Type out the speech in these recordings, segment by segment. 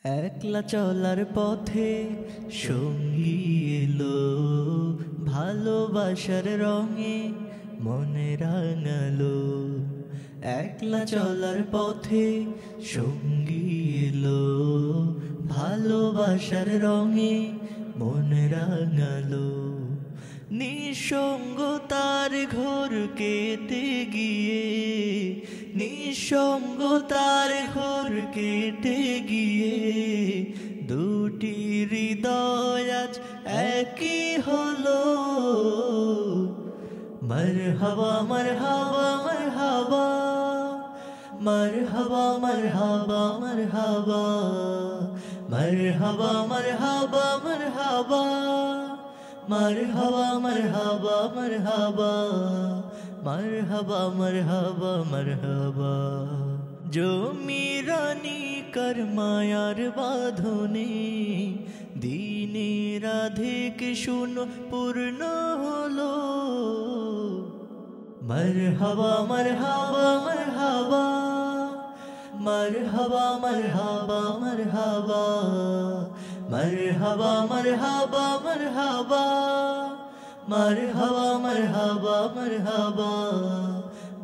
একলা চলার পথে সঙ্গী এলো, ভালোবাসার রঙে মনে রাঙালো। একলা চলার পথে সঙ্গী এলো, ভালোবাসার রঙে মনে রাঙালো। নিঃসঙ্গতার ঘোর কেটে গিয়ে, নিঃসঙ্গতার ঘোর কেটে গিয়ে, দুটি হৃদয় আজ একই হলো। মরহবা মরহবা মরহবা, মরহবা মরহবা মরহবা, মরহবা মরহবা মরহবা, মরহবা মরহবা মরহবা, মরহবা মরহবা মরহবা। জমি রানী কর মায়ার বাঁধনে, দিনে রাধিক শুনো পূর্ণ হলো। মরহবা মরহবা মরহবা, মরহবা মরহবা মরহবা, মরহবা মরহবা মরহবা, মরহবা মরহবা মরহবা,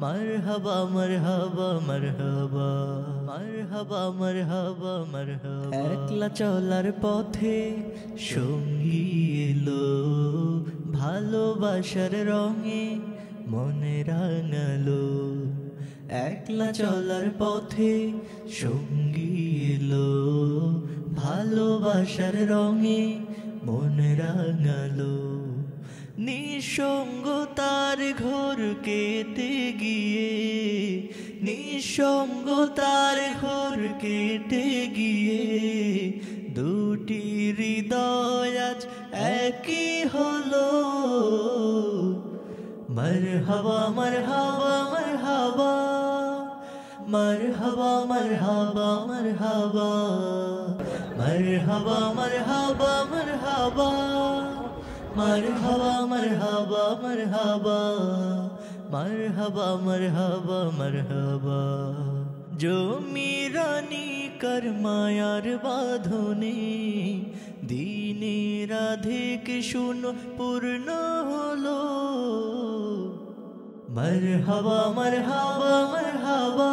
মরহবা মরহবা মরহবা, মরহবা মরহবা মরহবা। একলা চলার পথে সঙ্গী এলো, ভালোবাসার রঙে মনে রাঙালো। একলা চলার পথে সঙ্গী এলো, ভালোবাসার রঙে মনে রাঙালো। নিঃসঙ্গতার ঘোর কেটে গিয়ে, নিঃসঙ্গতার ঘোর কেটে গিয়ে, দুটি হৃদয় আজ একই হলো। মরহবা মরহবা মরহবা, মরহবা মরহবা মরহবা, মরহবা মরহবা মরহবা, মরহবা মরহবা মরহবা, মরহবা মরহবা মরহবা। জমি রানী কর মায়ার বাঁধনে, দিনে রাধিক শুনো পূর্ণ হলো। মরহবা মরহবা মরহবা,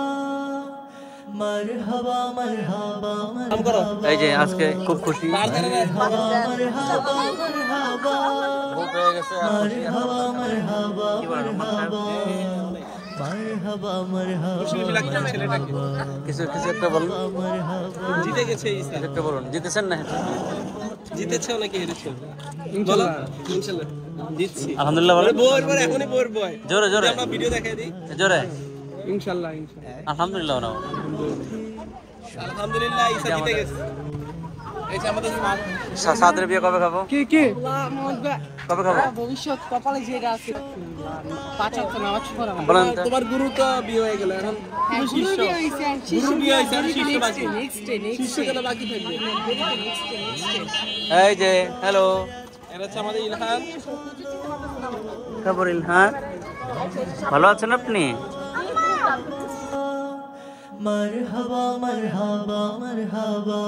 মরহবা মরহবা মরহবা। এই যে আজকে খুব খুশি, মরহবা মরহবা মরহবা, মরহবা মরহবা মরহবা, মরহবা মরহবা। কিছু কিছু একটা বলুন। জিতে গেছে একটা বলুন, জিতেছেন না? জিতেছে নাকি হেরেছে? বলো ইনশাআল্লাহ জিতছি আলহামদুলিল্লাহ বলো। বউয়ের পর এখনই বউয়ের বয়। জোরে জোরে আমরা ভিডিও দেখাই দিই। জোরে ইনশাআল্লাহ ইনশাআল্লাহ আলহামদুলিল্লাহ বলো। আলহামদুলিল্লাহ ঈসা জিতে গেছে। এই যে আমাদের সাদের বিয়ে কবে খাবো? কি কি কবে খাবো? ভবিষ্যৎ কপালে যেটা আছে পাঁচ ওয়াক্ত নামাজ পড়া বলেন তো। তোমার গুরু তো বিয়ে হয়ে গেল, এখন তুমি শিষ্য। গুরু বিয়ে হয়েছে আর শিষ্য বাকি। শিষ্য গুলো বাকি থাকবে। এই যে হ্যালো, এটা হচ্ছে আমাদের ইলহান। খবর ইলহান, ভালো আছেন আপনি? মরহবা মরহবা মরহবা,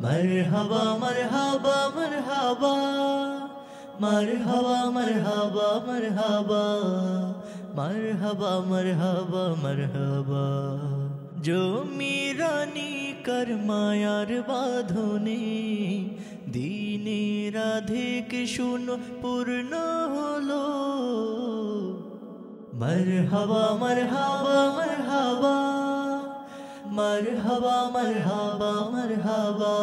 মরহবা মরহবা মরহবা, মরহবা মরহবা মরহবা, মরহবা মরহবা মরহবা। জমি রানী কর মায়ার বাঁধনে, দিনে রাধিক শুনো পূর্ণ হলো। মরহবা মরহবা মরহবা, মরহবা মরহবা মরহবা,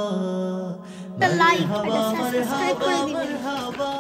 মরহবা মরহবা মরহবা।